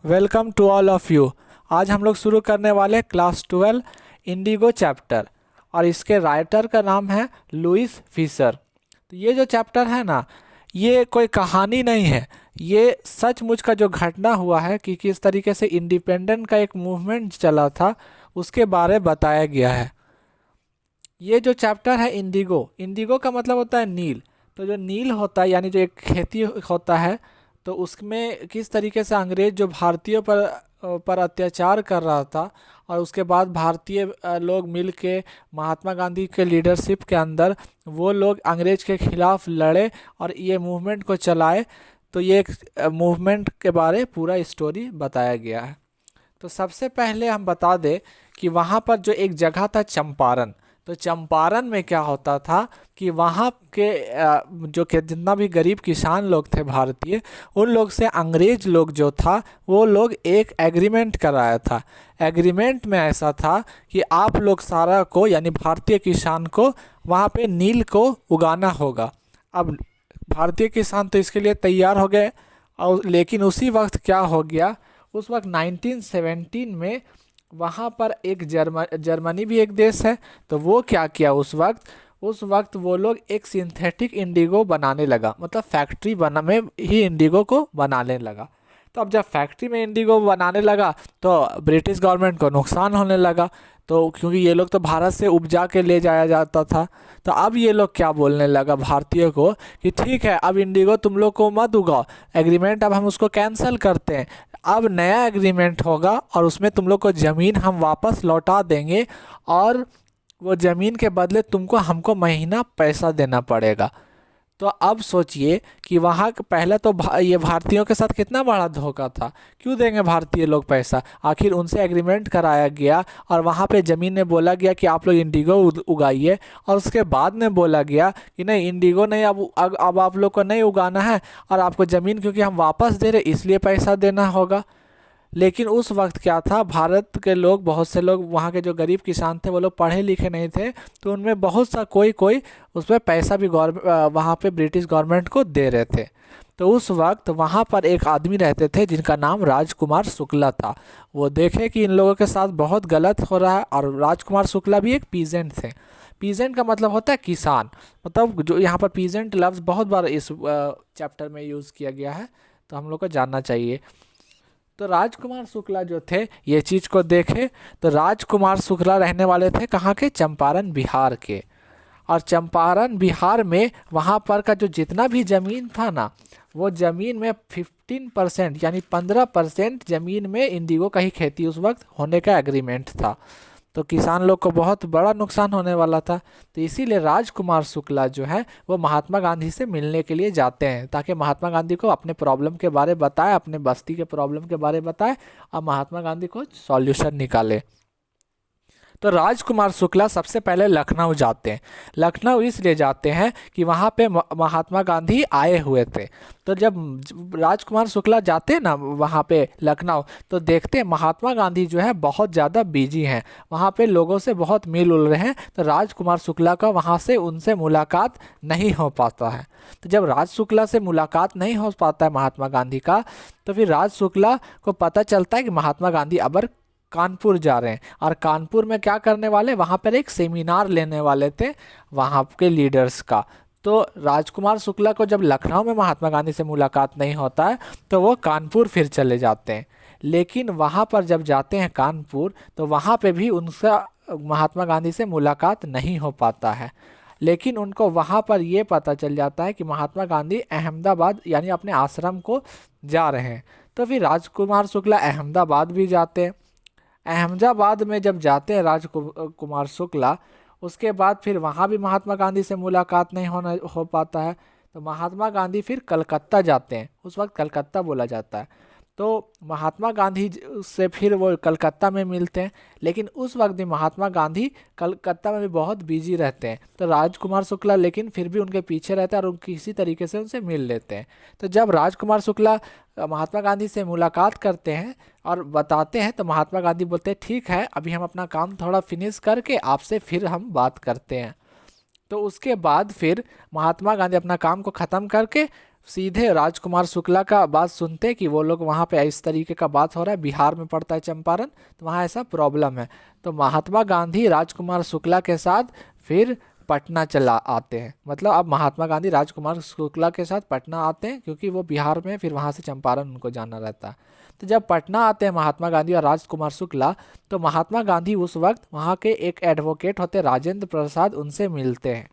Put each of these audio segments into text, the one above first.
Welcome to all of you. आज हम लोग शुरू करने वाले क्लास 12 इंडिगो चैप्टर और इसके राइटर का नाम है लुइस फिशर। तो ये जो चैप्टर है ना, ये कोई कहानी नहीं है, ये सचमुच का जो घटना हुआ है कि किस तरीके से इंडिपेंडेंट का एक मूवमेंट चला था उसके बारे बताया गया है। ये जो चैप्टर है इंडिगो, इंडिगो का मतलब होता है नील। तो जो नील होता है यानी जो एक खेती होता है, तो उसमें किस तरीके से अंग्रेज जो भारतीयों पर अत्याचार कर रहा था और उसके बाद भारतीय लोग मिल के महात्मा गांधी के लीडरशिप के अंदर वो लोग अंग्रेज के खिलाफ लड़े और ये मूवमेंट को चलाए। तो ये एक मूवमेंट के बारे पूरा स्टोरी बताया गया है। तो सबसे पहले हम बता दें कि वहाँ पर जो एक जगह था चंपारण। तो चंपारण में क्या होता था कि वहाँ के जो कि जितना भी गरीब किसान लोग थे भारतीय, उन लोग से अंग्रेज लोग जो था वो लोग एक एग्रीमेंट कराया था। एग्रीमेंट में ऐसा था कि आप लोग सारा को यानी भारतीय किसान को वहाँ पे नील को उगाना होगा। अब भारतीय किसान तो इसके लिए तैयार हो गए और लेकिन उसी वक्त क्या हो गया, उस वक्त 1917 में वहाँ पर एक जर्मनी भी एक देश है, तो वो क्या किया उस वक्त वो लोग एक सिंथेटिक इंडिगो बनाने लगा, मतलब फैक्ट्री बना में ही इंडिगो को बनाने लगा। तो अब जब फैक्ट्री में इंडिगो बनाने लगा तो ब्रिटिश गवर्नमेंट को नुकसान होने लगा, तो क्योंकि ये लोग तो भारत से उपजा के ले जाया जाता था। तो अब ये लोग क्या बोलने लगा भारतीयों को कि ठीक है, अब इंडिगो तुम लोग को मत उगाओ, एग्रीमेंट अब हम उसको कैंसिल करते हैं, अब नया एग्रीमेंट होगा और उसमें तुम लोग को ज़मीन हम वापस लौटा देंगे और वो ज़मीन के बदले तुमको हमको महीना पैसा देना पड़ेगा। तो अब सोचिए कि वहाँ पहले तो ये भारतीयों के साथ कितना बड़ा धोखा था। क्यों देंगे भारतीय लोग पैसा, आखिर उनसे एग्रीमेंट कराया गया और वहाँ पे ज़मीन में बोला गया कि आप लोग इंडिगो उगाइए और उसके बाद में बोला गया कि नहीं इंडिगो नहीं, अब आप लोग को नहीं उगाना है और आपको ज़मीन क्योंकि हम वापस दे रहे इसलिए पैसा देना होगा। लेकिन उस वक्त क्या था, भारत के लोग बहुत से लोग वहाँ के जो गरीब किसान थे वो लोग पढ़े लिखे नहीं थे, तो उनमें बहुत सा कोई कोई उसमें पैसा भी वहाँ पे ब्रिटिश गवर्नमेंट को दे रहे थे। तो उस वक्त वहाँ पर एक आदमी रहते थे जिनका नाम राजकुमार शुक्ला था। वो देखे कि इन लोगों के साथ बहुत गलत हो रहा है, और राजकुमार शुक्ला भी एक पीजेंट थे। पीजेंट का मतलब होता है किसान, मतलब जो यहाँ पर पीजेंट लफ्ज़ बहुत बार इस चैप्टर में यूज़ किया गया है, तो हम लोग को जानना चाहिए। तो राजकुमार शुक्ला जो थे ये चीज़ को देखे, तो राजकुमार शुक्ला रहने वाले थे कहाँ के, चंपारण बिहार के। और चंपारण बिहार में वहाँ पर का जो जितना भी ज़मीन था ना, वो ज़मीन में 15% यानी 15% ज़मीन में इंडिगो का ही खेती उस वक्त होने का एग्रीमेंट था। तो किसान लोग को बहुत बड़ा नुकसान होने वाला था। तो इसीलिए राजकुमार शुक्ला जो है वो महात्मा गांधी से मिलने के लिए जाते हैं ताकि महात्मा गांधी को अपने प्रॉब्लम के बारे बताए, अपने बस्ती के प्रॉब्लम के बारे बताए और महात्मा गांधी को सॉल्यूशन निकाले। तो राजकुमार शुक्ला सबसे पहले लखनऊ जाते हैं। लखनऊ इसलिए जाते हैं कि वहाँ पे महात्मा गांधी आए हुए थे। तो जब राजकुमार शुक्ला जाते हैं ना वहाँ पे लखनऊ, तो देखते हैं महात्मा गांधी जो है बहुत ज़्यादा बिजी हैं, वहाँ पे लोगों से बहुत मिल उल रहे हैं। तो राजकुमार शुक्ला का वहाँ से उनसे मुलाकात नहीं हो पाता है। तो जब राज शुक्ला से मुलाकात नहीं हो पाता है महात्मा गांधी का, तो फिर राज शुक्ला को पता चलता है कि महात्मा गांधी अब कानपुर जा रहे हैं और कानपुर में क्या करने वाले, वहाँ पर एक सेमिनार लेने वाले थे वहाँ के लीडर्स का। तो राजकुमार शुक्ला को जब लखनऊ में महात्मा गांधी से मुलाकात नहीं होता है तो वो कानपुर फिर चले जाते हैं। लेकिन वहाँ पर जब जाते हैं कानपुर, तो वहाँ पे भी उनका महात्मा गांधी से मुलाकात नहीं हो पाता है। लेकिन उनको वहाँ पर ये पता चल जाता है कि महात्मा गांधी अहमदाबाद यानी अपने आश्रम को जा रहे हैं। तो फिर राजकुमार शुक्ला अहमदाबाद भी जाते हैं। अहमदाबाद में जब जाते हैं राजकुमार शुक्ला, उसके बाद फिर वहाँ भी महात्मा गांधी से मुलाकात नहीं हो पाता है। तो महात्मा गांधी फिर कलकत्ता जाते हैं, उस वक्त कलकत्ता बोला जाता है। तो महात्मा गांधी से फिर वो कलकत्ता में मिलते हैं, लेकिन उस वक्त भी महात्मा गांधी कलकत्ता में भी बहुत बिजी रहते हैं। तो राजकुमार शुक्ला लेकिन फिर भी उनके पीछे रहते हैं और किसी तरीके से उनसे मिल लेते हैं। तो जब राजकुमार शुक्ला महात्मा गांधी से मुलाकात करते हैं और बताते हैं, तो महात्मा गांधी बोलते हैं ठीक है, अभी हम अपना काम थोड़ा फिनिश करके आपसे फिर हम बात करते हैं। तो उसके बाद फिर महात्मा गांधी अपना काम को ख़त्म करके सीधे राजकुमार शुक्ला का बात सुनते कि वो लोग वहाँ पे इस तरीके का बात हो रहा है, बिहार में पड़ता है चंपारण, तो वहाँ ऐसा प्रॉब्लम है। तो महात्मा गांधी राजकुमार शुक्ला के साथ फिर पटना चला आते हैं। मतलब अब महात्मा गांधी राजकुमार शुक्ला के साथ पटना आते हैं, क्योंकि वो बिहार में, फिर वहाँ से चंपारण उनको जाना रहता है। तो जब पटना आते हैं महात्मा गांधी और राजकुमार शुक्ला, तो महात्मा गांधी उस वक्त वहाँ के एक एडवोकेट होते राजेंद्र प्रसाद, उनसे मिलते हैं।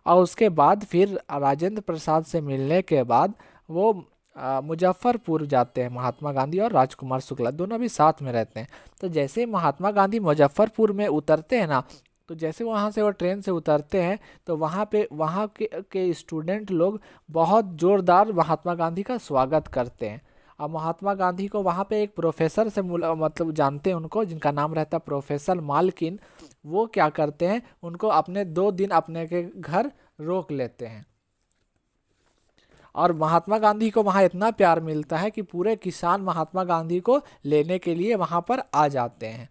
और उसके बाद फिर राजेंद्र प्रसाद से मिलने के बाद वो मुजफ्फरपुर जाते हैं। महात्मा गांधी और राजकुमार शुक्ला दोनों भी साथ में रहते हैं। तो जैसे ही महात्मा गांधी मुजफ्फरपुर में उतरते हैं ना, तो जैसे वहाँ से वो ट्रेन से उतरते हैं, तो वहाँ के स्टूडेंट लोग बहुत ज़ोरदार महात्मा गांधी का स्वागत करते हैं। अब महात्मा गांधी को वहाँ पे एक प्रोफेसर से मतलब जानते हैं उनको, जिनका नाम रहता है प्रोफेसर मालकिन। वो क्या करते हैं, उनको अपने 2 दिन अपने के घर रोक लेते हैं। और महात्मा गांधी को वहाँ इतना प्यार मिलता है कि पूरे किसान महात्मा गांधी को लेने के लिए वहाँ पर आ जाते हैं।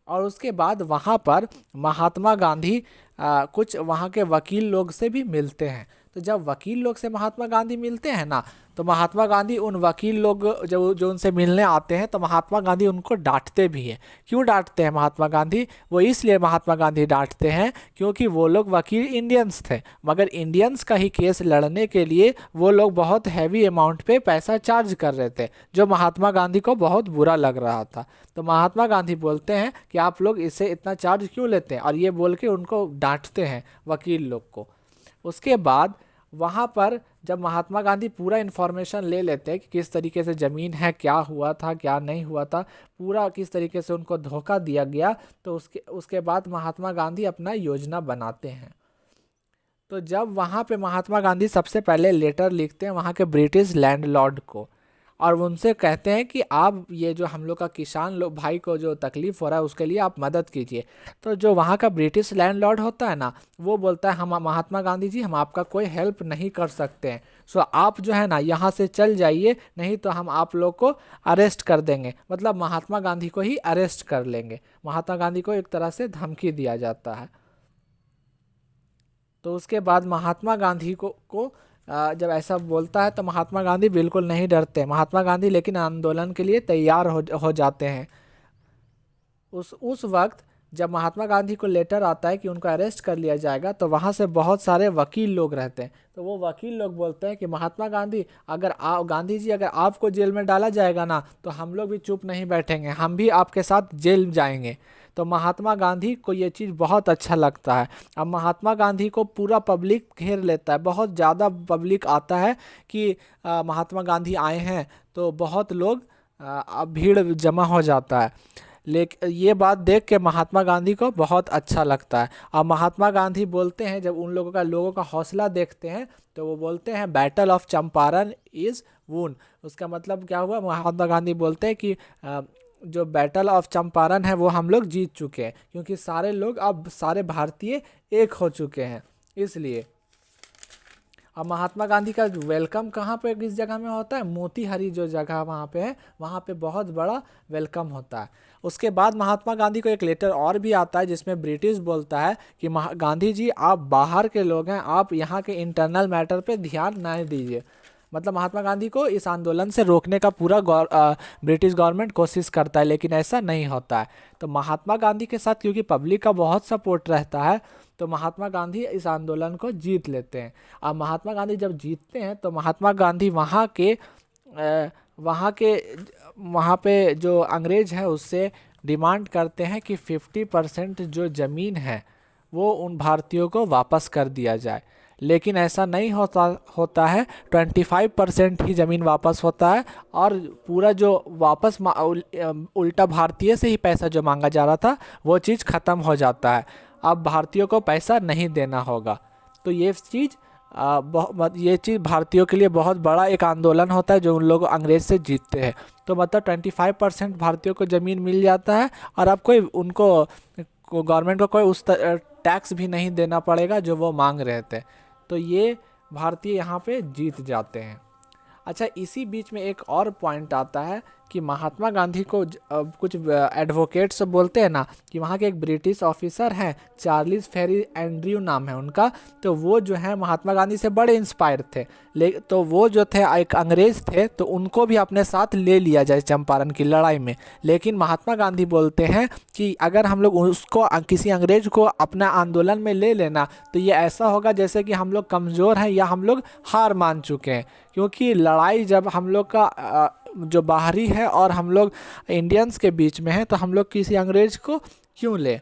और उसके बाद वहाँ पर महात्मा गांधी कुछ वहाँ के वकील लोग से भी मिलते हैं। तो जब वकील लोग से महात्मा गांधी मिलते हैं ना, तो महात्मा गांधी उन वकील लोग जो उनसे मिलने आते हैं, तो महात्मा गांधी उनको डांटते भी हैं। क्यों डांटते हैं महात्मा गांधी? वो इसलिए महात्मा गांधी डांटते हैं क्योंकि वो लोग वकील इंडियंस थे, मगर इंडियंस का ही केस लड़ने के लिए वो लोग बहुत हैवी अमाउंट पे पैसा चार्ज कर रहे थे, जो महात्मा गांधी को बहुत बुरा लग रहा था। तो महात्मा गांधी बोलते हैं कि आप लोग इससे इतना चार्ज क्यों लेते हैं, और ये बोल के उनको डांटते हैं वकील लोग को। उसके बाद वहाँ पर जब महात्मा गांधी पूरा इन्फॉर्मेशन ले लेते हैं कि किस तरीके से ज़मीन है, क्या हुआ था क्या नहीं हुआ था, पूरा किस तरीके से उनको धोखा दिया गया, तो उसके बाद महात्मा गांधी अपना योजना बनाते हैं। तो जब वहाँ पे महात्मा गांधी सबसे पहले लेटर लिखते हैं वहाँ के ब्रिटिश लैंडलॉर्ड को, और उनसे कहते हैं कि आप ये जो हम लोग का किसान लोग भाई को जो तकलीफ़ हो रहा है उसके लिए आप मदद कीजिए। तो जो वहाँ का ब्रिटिश लैंडलॉर्ड होता है ना, वो बोलता है हम महात्मा गांधी जी हम आपका कोई हेल्प नहीं कर सकते हैं, सो आप जो है ना यहाँ से चल जाइए, नहीं तो हम आप लोग को अरेस्ट कर देंगे। मतलब महात्मा गांधी को ही अरेस्ट कर लेंगे। महात्मा गांधी को एक तरह से धमकी दिया जाता है। तो उसके बाद महात्मा गांधी को जब ऐसा बोलता है तो महात्मा गांधी बिल्कुल नहीं डरते। महात्मा गांधी लेकिन आंदोलन के लिए तैयार हो जाते हैं। उस वक्त जब महात्मा गांधी को लेटर आता है कि उनको अरेस्ट कर लिया जाएगा, तो वहाँ से बहुत सारे वकील लोग रहते हैं। तो वो वकील लोग बोलते हैं कि महात्मा गांधी गांधी जी अगर आपको जेल में डाला जाएगा ना, तो हम लोग भी चुप नहीं बैठेंगे, हम भी आपके साथ जेल जाएंगे। तो महात्मा गांधी को ये चीज़ बहुत अच्छा लगता है। अब महात्मा गांधी को पूरा पब्लिक घेर लेता है, बहुत ज़्यादा पब्लिक आता है कि महात्मा गांधी आए हैं, तो बहुत लोग भीड़ जमा हो जाता है। लेकिन ये बात देख के महात्मा गांधी को बहुत अच्छा लगता है। अब महात्मा गांधी बोलते हैं, जब उन लोगों का हौसला देखते हैं, तो वो बोलते हैं बैटल ऑफ चंपारण इज़ वून। उसका मतलब क्या हुआ? महात्मा गांधी बोलते हैं कि जो बैटल ऑफ चंपारण है वो हम लोग जीत चुके हैं, क्योंकि सारे लोग अब सारे भारतीय एक हो चुके हैं। इसलिए अब महात्मा गांधी का वेलकम कहाँ पे किस जगह में होता है? मोतीहारी जो जगह वहाँ पे है, वहाँ पे बहुत बड़ा वेलकम होता है। उसके बाद महात्मा गांधी को एक लेटर और भी आता है जिसमें ब्रिटिश बोलता है कि गांधी जी आप बाहर के लोग हैं, आप यहाँ के इंटरनल मैटर पे ध्यान नहीं दीजिए। मतलब महात्मा गांधी को इस आंदोलन से रोकने का पूरा ब्रिटिश गवर्नमेंट कोशिश करता है, लेकिन ऐसा नहीं होता है। तो महात्मा गांधी के साथ क्योंकि पब्लिक का बहुत सपोर्ट रहता है, तो महात्मा गांधी इस आंदोलन को जीत लेते हैं। अब महात्मा गांधी जब जीतते हैं, तो महात्मा गांधी वहाँ पे जो अंग्रेज है उससे डिमांड करते हैं कि 50% जो ज़मीन है वो उन भारतीयों को वापस कर दिया जाए। लेकिन ऐसा नहीं होता है, 25% ही ज़मीन वापस होता है, और पूरा जो वापस उल्टा भारतीय से ही पैसा जो मांगा जा रहा था वो चीज़ ख़त्म हो जाता है। अब भारतीयों को पैसा नहीं देना होगा। तो ये चीज़ भारतीयों के लिए बहुत बड़ा एक आंदोलन होता है जो उन लोग अंग्रेज से जीतते हैं। तो मतलब 25% भारतीयों को ज़मीन मिल जाता है, और अब उनको गवर्नमेंट को कोई उस टैक्स भी नहीं देना पड़ेगा जो वो मांग रहे थे। तो ये भारतीय यहाँ पे जीत जाते हैं। अच्छा, इसी बीच में एक और पॉइंट आता है कि महात्मा गांधी को कुछ एडवोकेट्स बोलते हैं ना कि वहाँ के एक ब्रिटिश ऑफिसर हैं, चार्ल्स फेरी एंड्रयू नाम है उनका, तो वो जो है महात्मा गांधी से बड़े इंस्पायर थे। तो वो जो थे एक अंग्रेज़ थे, तो उनको भी अपने साथ ले लिया जाए चंपारण की लड़ाई में। लेकिन महात्मा गांधी बोलते हैं कि अगर हम लोग उसको किसी अंग्रेज को अपना आंदोलन में ले लेना तो ये ऐसा होगा जैसे कि हम लोग कमज़ोर हैं या हम लोग हार मान चुके हैं, क्योंकि लड़ाई जब हम लोग का जो बाहरी है और हम लोग इंडियंस के बीच में है, तो हम लोग किसी अंग्रेज को क्यों ले।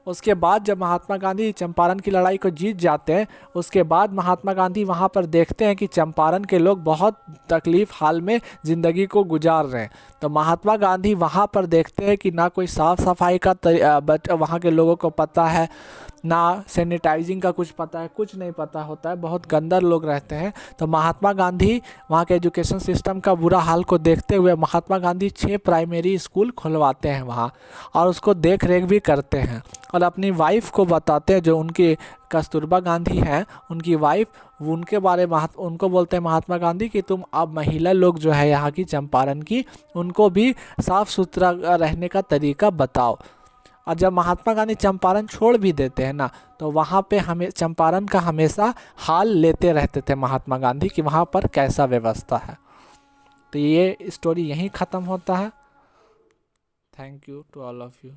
उसके बाद जब महात्मा गांधी चंपारण की लड़ाई को जीत जाते हैं, उसके बाद महात्मा गांधी वहाँ पर देखते हैं कि चंपारण के लोग बहुत तकलीफ़ हाल में ज़िंदगी को गुजार रहे हैं। तो महात्मा गांधी वहाँ पर देखते हैं कि ना कोई साफ़ सफाई का वहाँ के लोगों को पता है, ना सैनिटाइजिंग का कुछ पता है, कुछ नहीं पता होता है, बहुत गंदर लोग रहते हैं। तो महात्मा गांधी वहाँ के एजुकेशन सिस्टम का बुरा हाल को देखते हुए महात्मा गांधी 6 प्राइमरी स्कूल खुलवाते हैं वहाँ, और उसको देख रेख भी करते हैं। और अपनी वाइफ को बताते हैं, जो उनकी कस्तूरबा गांधी हैं, उनकी वाइफ, उनके बारे में उनको बोलते हैं महात्मा गांधी कि तुम अब महिला लोग जो है यहाँ की चंपारण की, उनको भी साफ़ सुथरा रहने का तरीका बताओ। और जब महात्मा गांधी चंपारण छोड़ भी देते हैं ना, तो वहाँ पे हमें चंपारण का हमेशा हाल लेते रहते थे महात्मा गांधी कि वहाँ पर कैसा व्यवस्था है। तो ये स्टोरी यहीं ख़त्म होता है। Thank you to all of you.